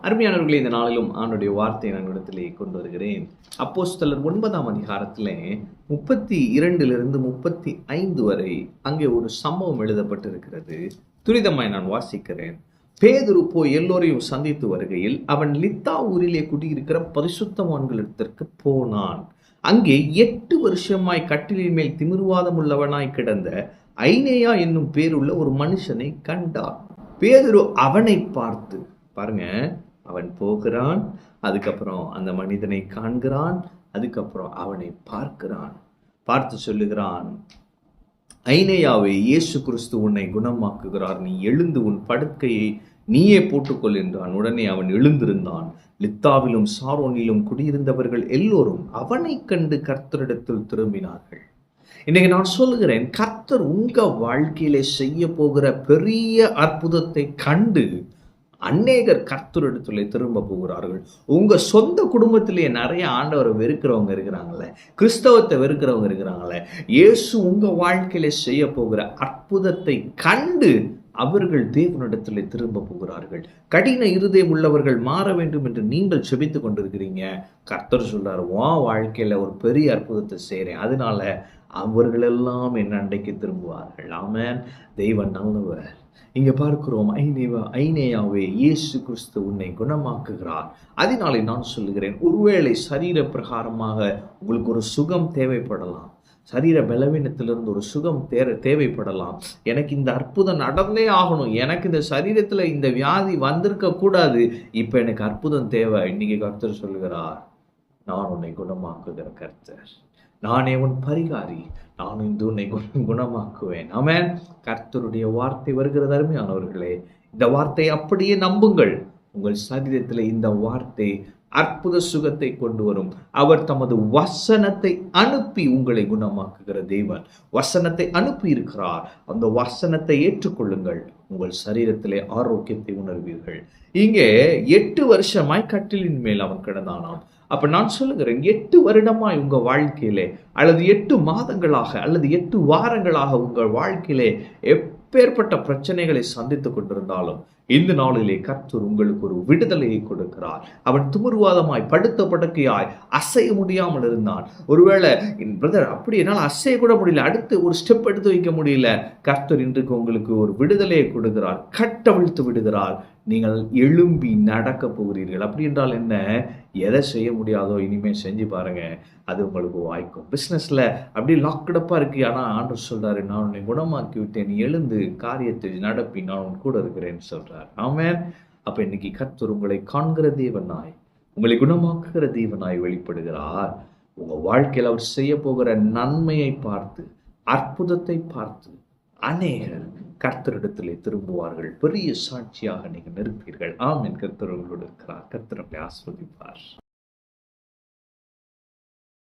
அருமையானவர்களே, இந்த நாளிலும் ஆண்டுடைய வார்த்தையை நான் இடத்திலே கொண்டு வருகிறேன். அப்போஸ்தலர் 9ஆம் அதிகாரத்திலே 32 35 வரை அங்கே ஒரு சம்பவம் எழுதப்பட்டிருக்கிறது. துரிதமாய் நான் வாசிக்கிறேன். பேதுரு போய் எல்லோரையும் சந்தித்து வருகையில் அவன் லித்தா ஊரிலே குடியிருக்கிற பரிசுத்தவான்களிடத்திற்கு போனான். அங்கே 8 வருஷமாய் கட்டிலின் மேல் திமிர்வாதம் உள்ளவனாய் கிடந்த ஐனேயா என்னும் பேருள்ள ஒரு மனுஷனை கண்டான். பேதுரு அவனை பார்த்து, பாருங்க, அவன் போகிறான், அதுக்கப்புறம் அந்த மனிதனை காண்கிறான், அதுக்கப்புறம் அவனை பார்க்கிறான். பார்த்து சொல்லுகிறான், ஐனேயாவே, இயேசு கிறிஸ்து உன்னை குணமாக்குகிறார், நீ எழுந்து உன் படுக்கையை நீயே போட்டுக்கொள் என்றான். உடனே அவன் எழுந்திருந்தான். லித்தாவிலும் சாரோனிலும் குடியிருந்தவர்கள் எல்லோரும் அவனை கண்டு கர்த்தரிடத்தில் திரும்பினார்கள். இன்னைக்கு நான் சொல்லுகிறேன், கர்த்தர் உங்க வாழ்க்கையிலே செய்ய போகிற பெரிய அற்புதத்தை கண்டு அநேகர் கர்த்தரிடத்திலே திரும்ப போகிறார்கள். உங்க சொந்த குடும்பத்திலேயே நிறைய ஆண்டவரை வெறுக்கிறவங்க இருக்கிறாங்களே, கிறிஸ்தவத்தை வெறுக்கிறவங்க இருக்கிறாங்களே, இயேசு உங்க வாழ்க்கையில செய்ய போகிற அற்புதத்தை கண்டு அவர்கள் தேவனிடத்திலே திரும்ப போகிறார்கள். கடின இருதயம் உள்ளவர்கள் மாற வேண்டும் என்று நீங்கள் செபித்துக் கொண்டிருக்கிறீங்க. கர்த்தர் சொல்றாரு, உன் வாழ்க்கையில ஒரு பெரிய அற்புதத்தை செய்றேன், அதனால அவர்களெல்லாம் என் அண்டைக்கு திரும்புவார்கள். ஆமென். தெய்வன் நல்லவர். இங்க பார்க்கிறோம், ஐனேயாவே, இயேசு கிறிஸ்து உன்னை குணமாக்குகிறார். அதனாலே நான் சொல்லுகிறேன், ஒருவேளை சரீர பிரகாரமாக உங்களுக்கு ஒரு சுகம் தேவைப்படலாம், சரீர பலவீனத்திலிருந்து ஒரு சுகம் தேவைப்படலாம். எனக்கு இந்த அற்புதம் நடந்தே ஆகணும், எனக்கு இந்த சரீரத்துல இந்த வியாதி வந்திருக்க கூடாது, இப்ப எனக்கு அற்புதம் தேவை. இன்னைக்கு கர்த்தர் சொல்லுகிறார், நான் உன்னை குணமாக்குகிற கர்த்தர், நானே உன் பரிகாரி, நான் இந்த உன்னை குணமாக்குவேன். ஆமென். கர்த்தருடைய வார்த்தை வருகிறது. அருமையானவர்களே, இந்த வார்த்தையை அப்படியே நம்புங்கள். உங்கள் சரீரத்தில் இந்த வார்த்தை அற்புத சுகத்தை கொண்டு வரும். அவர் தமது வசனத்தை அனுப்பி உங்களை குணமாக்குகிற தேவன். வசனத்தை அனுப்பி இருக்கிறார். அந்த வசனத்தை ஏற்றுக்கொள்ளுங்கள், உங்கள் சரீரத்திலே ஆரோக்கியத்தை உணர்வீர்கள். இங்கே 8 வருஷமாய் கட்டிலின் மேல் அவன் கிடந்தானாம். அப்ப நான் சொல்லுகிறேன், 8 வருடமாய் உங்க வாழ்க்கையிலே, அல்லது 8 மாதங்களாக, அல்லது 8 வாரங்களாக உங்கள் வாழ்க்கையிலே எப்பேற்பட்ட பிரச்சனைகளை சந்தித்துக் கொண்டிருந்தாலும் இந்த நாளிலே கர்த்தர் உங்களுக்கு ஒரு விடுதலையை கொடுக்கிறார். அவன் திமிர்வாதமாய் படுத்த படுக்கையாய் அசைய முடியாமல் இருந்தான். ஒருவேளை, பிரதர், அப்படி என்னால் அசைய கூட முடியல, அடுத்து ஒரு ஸ்டெப் எடுத்து வைக்க முடியல. கர்த்தர் இன்றைக்கு உங்களுக்கு ஒரு விடுதலையை கொடுக்கிறார், கட்டவிழ்த்து விடுகிறார். நீங்கள் எழும்பி நடக்க போகிறீர்கள். அப்படி என்றால் என்ன? எதை செய்ய முடியாதோ இனிமேல் செஞ்சு பாருங்க, அது உங்களுக்கு வாய்க்கும். பிஸ்னஸ்ல அப்படி லாக்டப்பா இருக்கு, ஆனா ஆண்டவர் சொல்றாரு, நான் உன்னை குணமாக்கி விட்டேன், நீ எழுந்து காரியத்தை நடப்பி, நான் உன் கூட இருக்கிறேன்னு சொல்றார். ஆமென். அப்ப இன்னைக்கு கர்த்தர் உங்களை காண்கிற தேவனாய், உங்களை குணமாக்குகிற தேவனாய் வெளிப்படுகிறார். உங்க வாழ்க்கையில் அவர் செய்ய போகிற நன்மையை பார்த்து, அற்புதத்தை பார்த்து அநேகர் கர்த்தரிடத்திலே திரும்புவார்கள். பெரிய சாட்சியாக நீங்கள் நிற்பீர்கள். ஆமென். கர்த்தர் உங்களோடு இருக்கிறார். கர்த்தர் உங்களை ஆசீர்வதிப்பார்.